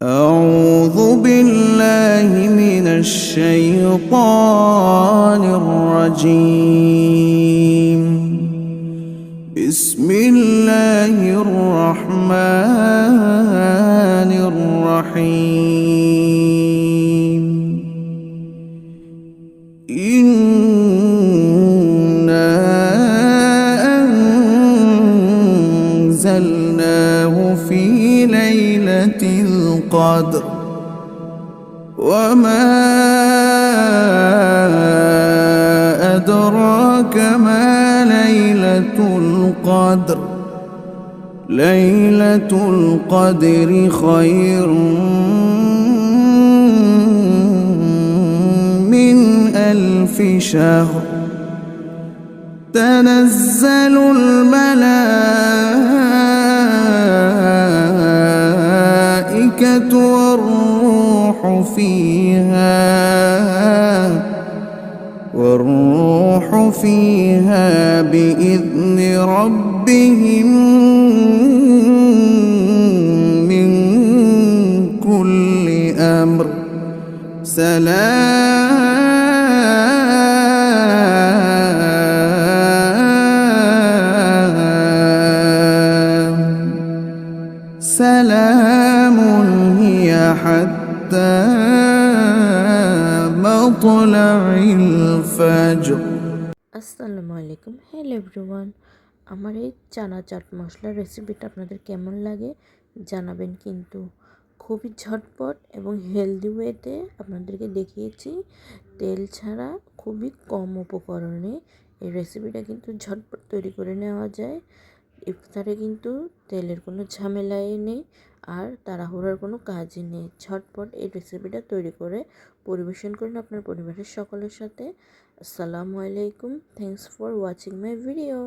أعوذ بالله من الشيطان الرجيم. بسم الله الرحمن الرحيم. إنا أنزلناه في ليلة القدر وما أدراك ما ليلة القدر. ليلة القدر خير من 1000 شهر. تنزل الملائكة والروح فيها بإذن ربهم من كل أمر. سلام هي حتى مطلع الفجر. আসসালামু আলাইকুম। Hello everyone, আমার এই চানা চাট মশলার রেসিপিটা আপনাদের কেমন লাগে জানাবেন। কিন্তু খুবই ঝটপট এবং হেলদি ওয়েতে আপনাদেরকে দেখিয়েছি, তেল ছাড়া খুবই কম উপকরণে এই রেসিপিটা কিন্তু ঝটপট তৈরি করে নেওয়া যায়। ইফতারে কিন্তু তেলের কোনো ঝামেলাই নেই আর তাড়াহুড়ার কোনো কাজই নেই। ঝটপট এই রেসিপিটা তৈরি করে পরিবেশন করুন আপনার পরিবারের সকলের সাথে। আসসালামু আলাইকুম, thanks for watching my video.